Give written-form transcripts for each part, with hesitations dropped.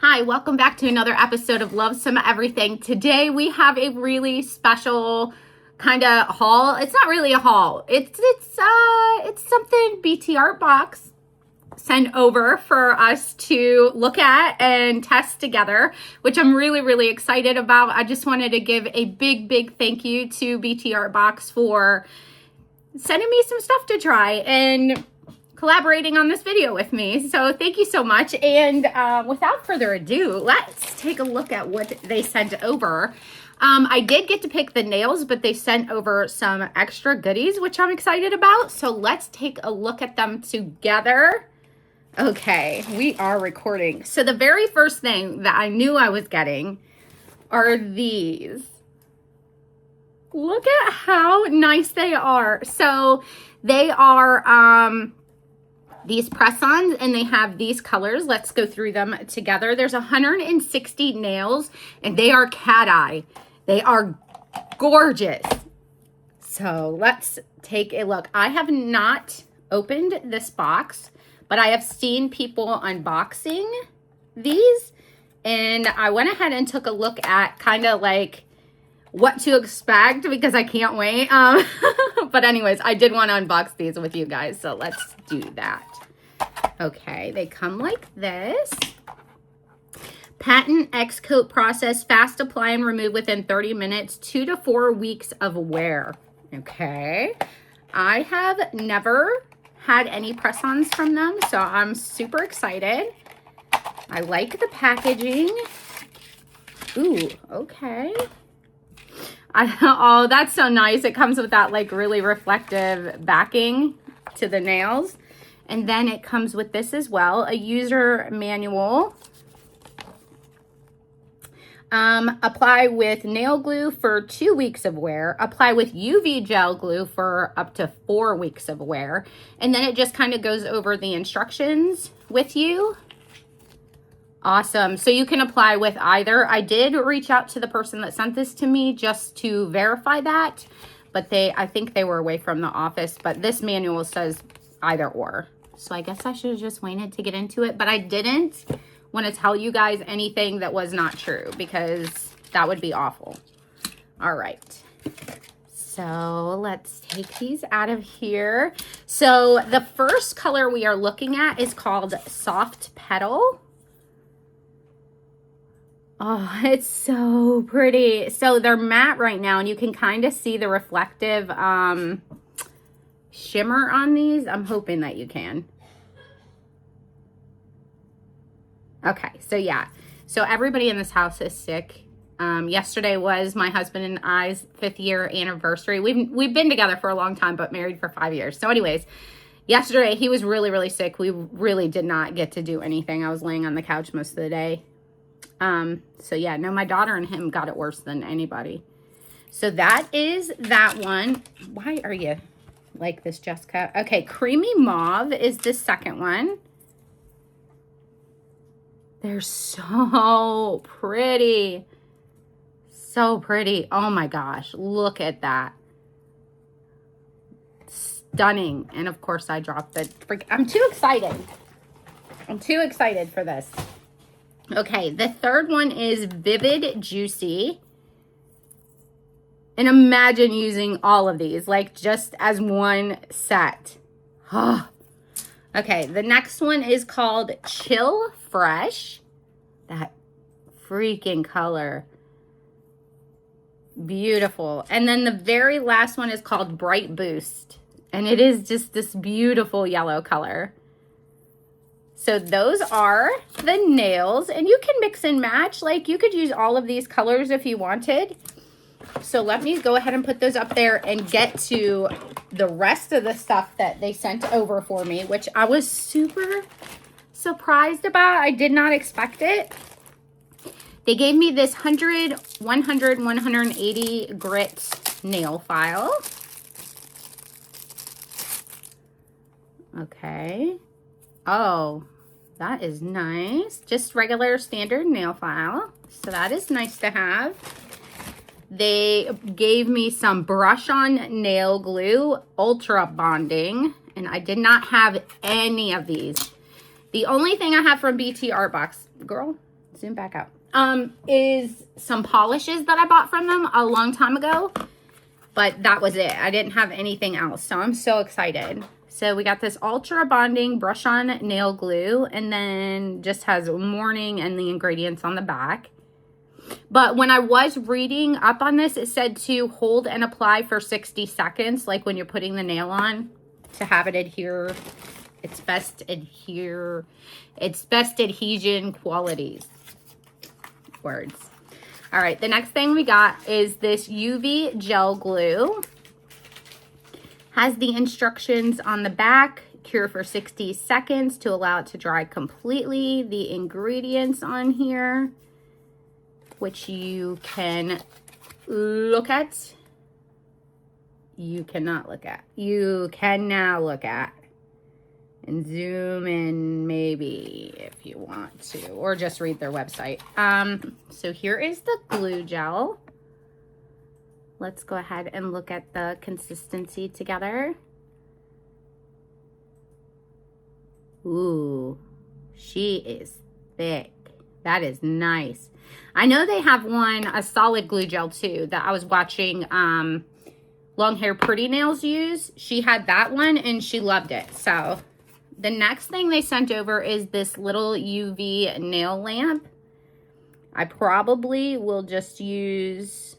Hi, welcome back to another episode of Love Some Everything. Today we have a really special kind of haul. It's not really a haul. It's something BTARTBOX sent over for us to look at and test together, which I'm really excited about. I just wanted to give a big thank you to BTARTBOX for sending me some stuff to try and collaborating on this video with me. So thank you so much. And without further ado, let's take a look at what they sent over. I did get to pick the nails, but they sent over some extra goodies, which I'm excited about. So let's take a look at them together. Okay, we are recording. So the very first thing that I knew I was getting are these. Look at how nice they are. So they are these press-ons, and they have these colors. Let's go through them together. There's 160 nails, and they are cat-eye. They are gorgeous. So let's take a look. I have not opened this box, but I have seen people unboxing these, and I went ahead and took a look at kind of like what to expect because I can't wait. But anyways, I did want to unbox these with you guys, so let's do that. Okay, they come like this. Patent X coat process, fast apply and remove within 30 minutes, 2 to 4 weeks of wear. Okay, I have never had any press-ons from them, so I'm super excited. I like the packaging. Ooh, okay. Oh, that's so nice. It comes with that like really reflective backing to the nails. And then it comes with this as well, a user manual. Apply with nail glue for 2 weeks of wear. Apply with UV gel glue for up to 4 weeks of wear. And then it just kind of goes over the instructions with you. Awesome. So you can apply with either. I did reach out to the person that sent this to me just to verify that, but I think they were away from the office, but this manual says either or. So I guess I should have just waited to get into it, but I didn't want to tell you guys anything that was not true because that would be awful. All right. So let's take these out of here. So the first color we are looking at is called Soft Petal. Oh, it's so pretty. So they're matte right now, and you can kind of see the reflective shimmer on these. I'm hoping that you can. Okay, so yeah. So everybody in this house is sick. Yesterday was my husband and I's 5th year anniversary. We've been together for a long time, but married for 5 years. So anyways, yesterday he was really sick. We really did not get to do anything. I was laying on the couch most of the day. So yeah, no, my daughter and him got it worse than anybody. So that is that one. Why are you like this, Jessica? Okay, Creamy Mauve is the second one. They're so pretty. So pretty. Oh my gosh, look at that. Stunning. And of course I dropped the freak. I'm too excited. I'm too excited for this. Okay, the third one is Vivid Juicy. And imagine using all of these, like just as one set. Oh. Okay, the next one is called Chill Fresh. That freaking color. Beautiful. And then the very last one is called Bright Boost. And it is just this beautiful yellow color. So those are the nails, and you can mix and match. Like you could use all of these colors if you wanted. So let me go ahead and put those up there and get to the rest of the stuff that they sent over for me, which I was super surprised about. I did not expect it. They gave me this 100, 100, 180 grit nail file. Okay. Oh, that is nice. Just regular standard nail file. So that is nice to have. They gave me some brush on nail glue, ultra bonding, and I did not have any of these. The only thing I have from BTARTBOX, girl, zoom back out, is some polishes that I bought from them a long time ago, but that was it. I didn't have anything else, so I'm so excited. So we got this ultra bonding brush on nail glue, and then just has warning and the ingredients on the back. But when I was reading up on this, it said to hold and apply for 60 seconds, like when you're putting the nail on, to have it adhere. Its best adhesion qualities. Words. All right, the next thing we got is this UV gel glue. Has the instructions on the back. Cure for 60 seconds to allow it to dry completely. The ingredients on here, which you can look at. You cannot look at. You can now look at. And zoom in maybe if you want to, or just read their website. So here is the glue gel. Let's go ahead and look at the consistency together. Ooh, she is thick. That is nice. I know they have one, a solid glue gel too, that I was watching Long Hair Pretty Nails use. She had that one and she loved it. So the next thing they sent over is this little UV nail lamp. I probably will just use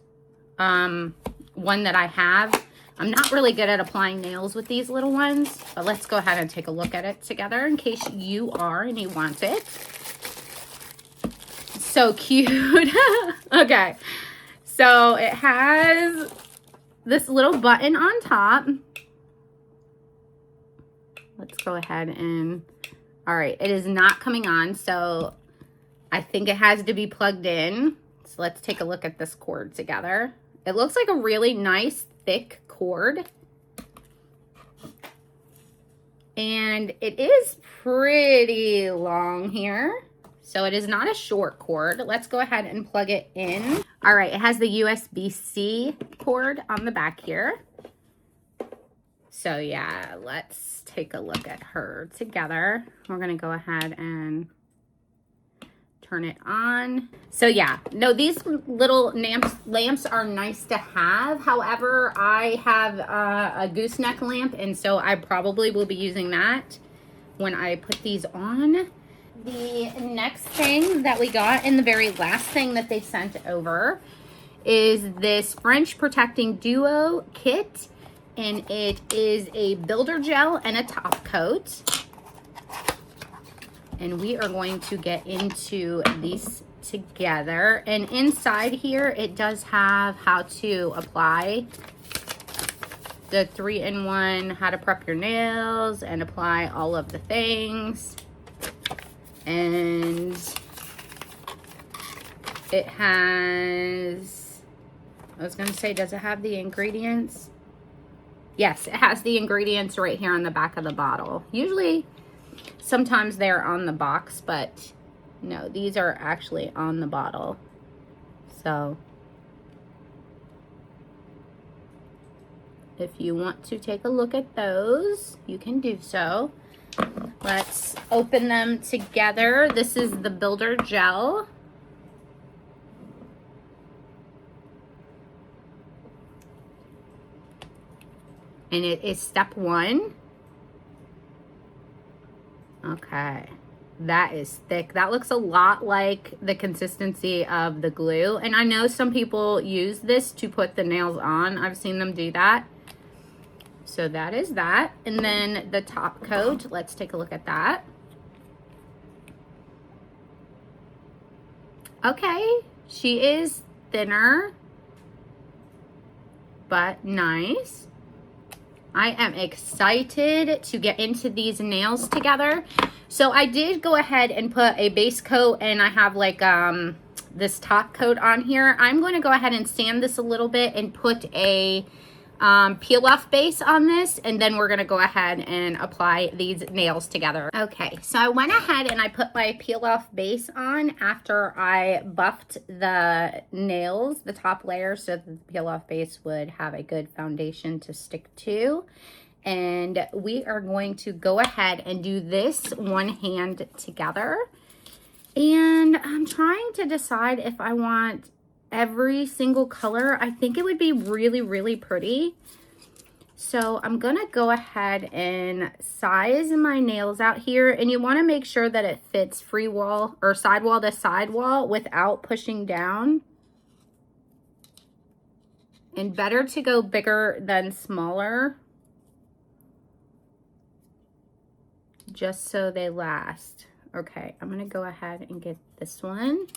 one that I have. I'm not really good at applying nails with these little ones, but let's go ahead and take a look at it together in case you are and you want it. So cute. Okay, so it has this little button on top. Let's go ahead and, all right, it is not coming on, so I think it has to be plugged in. So let's take a look at this cord together. It looks like a really nice thick cord. And it is pretty long here. So it is not a short cord. Let's go ahead and plug it in. All right, it has the USB-C cord on the back here. So yeah, let's take a look at her together. We're gonna go ahead and turn it on. So yeah, no, these little lamps are nice to have. However, I have a gooseneck lamp, and so I probably will be using that when I put these on. The next thing that we got, and the very last thing that they sent over, is this French Protecting Duo kit. And it is a builder gel and a top coat. And we are going to get into these together. And inside here, it does have how to apply the 3-in-1, how to prep your nails and apply all of the things. And it has, I was going to say, does it have the ingredients? Yes, it has the ingredients right here on the back of the bottle. Usually, sometimes they're on the box, but no, these are actually on the bottle. So, if you want to take a look at those, you can do so. Let's open them together. This is the builder gel. And it is step 1. Okay, that is thick. That looks a lot like the consistency of the glue. And I know some people use this to put the nails on. I've seen them do that. So that is that. And then the top coat, let's take a look at that. Okay, she is thinner, but nice. I am excited to get into these nails together. So I did go ahead and put a base coat, and I have like this top coat on here. I'm going to go ahead and sand this a little bit and put a peel off base on this, and then we're gonna go ahead and apply these nails together. Okay, so I went ahead and I put my peel off base on after I buffed the nails, the top layer, so that the peel off base would have a good foundation to stick to. And we are going to go ahead and do this one hand together. And I'm trying to decide if I want every single color. I think it would be really, really pretty. So I'm gonna go ahead and size my nails out here, and you wanna make sure that it fits free wall or sidewall to sidewall without pushing down. And better to go bigger than smaller, just so they last. Okay, I'm gonna go ahead and get this one.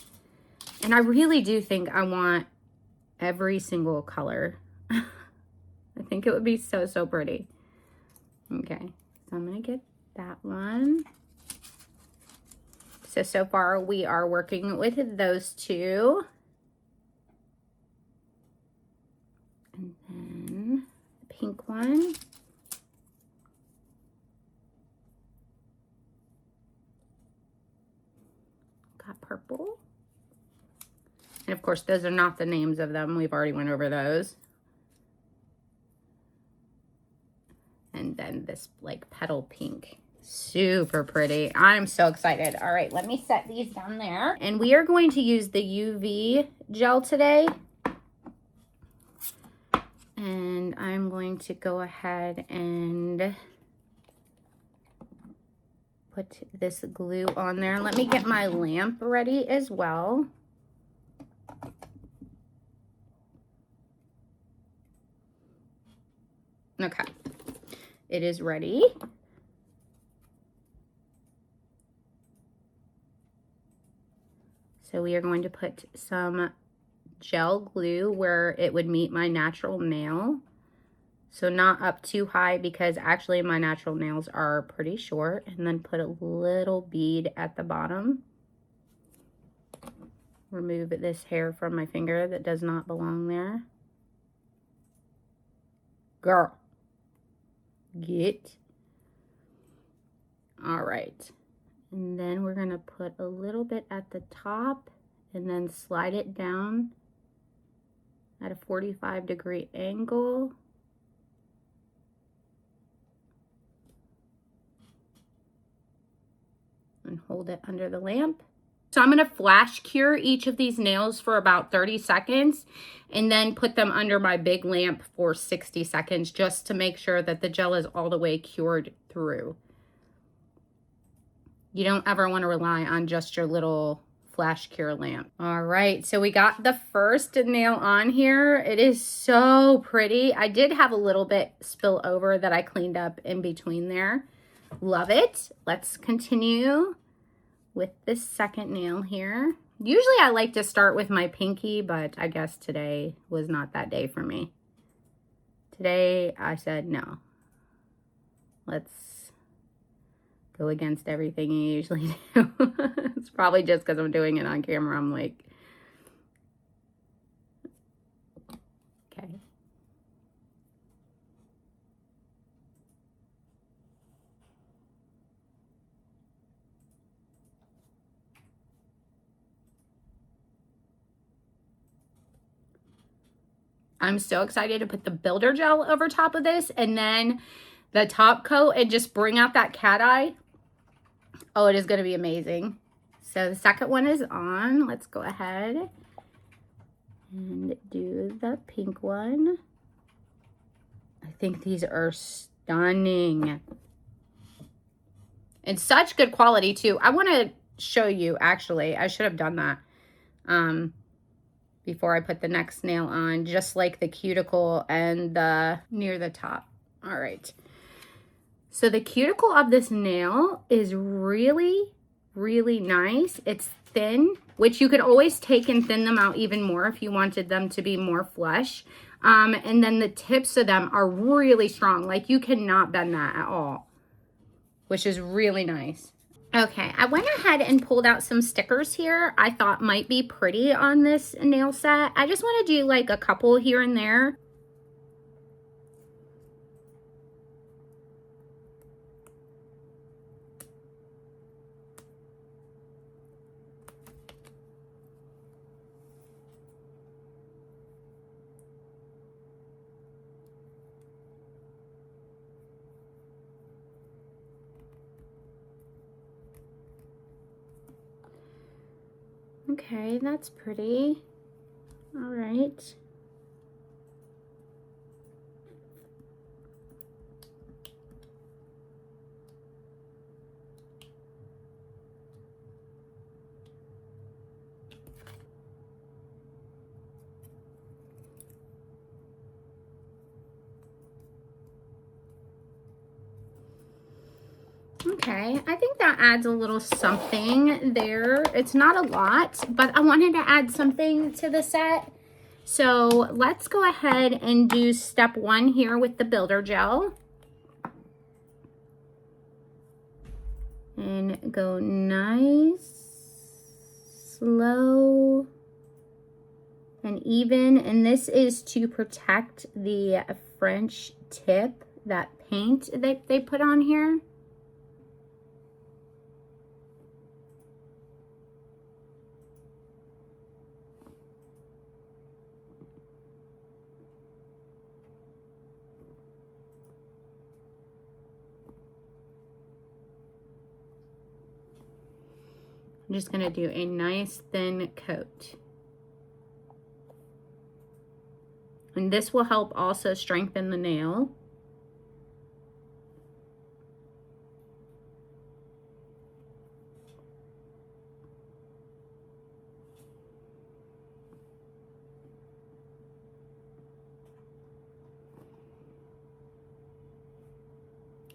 And I really do think I want every single color. I think it would be so, so pretty. Okay, so I'm gonna get that one. So far we are working with those two. And then the pink one. Got purple. And of course, those are not the names of them. We've already went over those. And then this like petal pink. Super pretty. I'm so excited. All right, let me set these down there. And we are going to use the UV gel today. And I'm going to go ahead and put this glue on there. Let me get my lamp ready as well. Okay, it is ready. So we are going to put some gel glue where it would meet my natural nail. So not up too high, because actually my natural nails are pretty short. And then put a little bead at the bottom. Remove this hair from my finger that does not belong there. Girl. Get. All right. And then we're going to put a little bit at the top and then slide it down at a 45-degree angle. And hold it under the lamp. So I'm going to flash cure each of these nails for about 30 seconds and then put them under my big lamp for 60 seconds just to make sure that the gel is all the way cured through. You don't ever want to rely on just your little flash cure lamp. All right, so we got the first nail on here. It is so pretty. I did have a little bit spill over that I cleaned up in between there. Love it. Let's continue with this second nail here. Usually I like to start with my pinky, but I guess today was not that day for me. Today I said no. Let's go against everything you usually do. It's probably just because I'm doing it on camera. I'm like, okay. I'm so excited to put the builder gel over top of this and then the top coat and just bring out that cat eye. Oh, it is going to be amazing. So the second one is on. Let's go ahead and do the pink one. I think these are stunning. And such good quality too. I want to show you, actually. I should have done that. Before I put the next nail on, just like the cuticle and the near the top. All right. So the cuticle of this nail is really, really nice. It's thin, which you could always take and thin them out even more if you wanted them to be more flush. And then the tips of them are really strong. Like you cannot bend that at all, which is really nice. Okay, I went ahead and pulled out some stickers here I thought might be pretty on this nail set. I just want to do like a couple here and there. Okay, that's pretty. All right. Okay, I think that adds a little something there. It's not a lot, but I wanted to add something to the set. So let's go ahead and do step 1 here with the builder gel. And go nice, slow, and even. And this is to protect the French tip, that paint they put on here. I'm just going to do a nice thin coat. And this will help also strengthen the nail.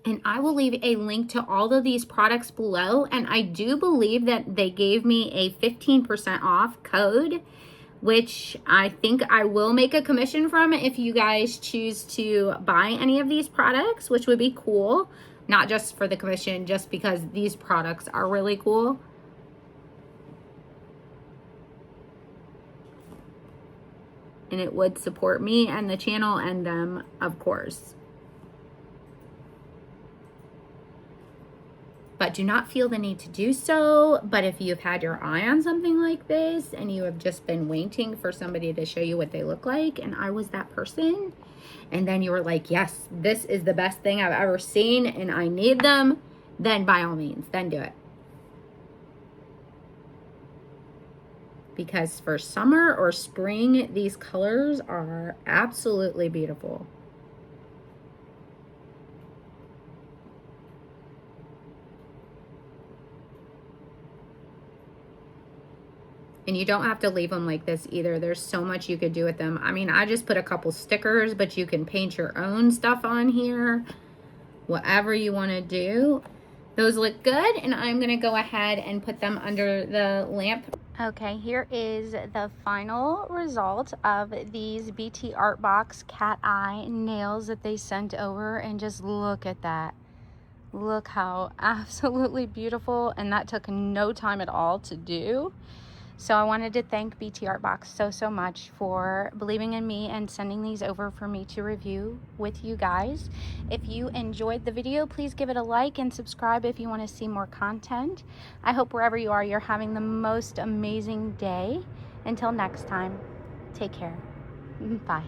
And I will leave a link to all of these products below. And I do believe that they gave me a 15% off code, which I think I will make a commission from if you guys choose to buy any of these products, which would be cool. Not just for the commission, just because these products are really cool. And it would support me and the channel and them, of course. But do not feel the need to do so. But if you've had your eye on something like this and you have just been waiting for somebody to show you what they look like, and I was that person, and then you were like, yes, this is the best thing I've ever seen and I need them, then by all means, then do it. Because for summer or spring, these colors are absolutely beautiful. And you don't have to leave them like this either. There's so much you could do with them. I mean, I just put a couple stickers, but you can paint your own stuff on here. Whatever you want to do. Those look good, and I'm going to go ahead and put them under the lamp. Okay, here is the final result of these BTARTBOX Cat-Eye nails that they sent over, and just look at that. Look how absolutely beautiful, and that took no time at all to do. So I wanted to thank BTARTBOX so much for believing in me and sending these over for me to review with you guys. If you enjoyed the video, please give it a like and subscribe if you want to see more content. I hope wherever you are, you're having the most amazing day. Until next time, take care. Bye.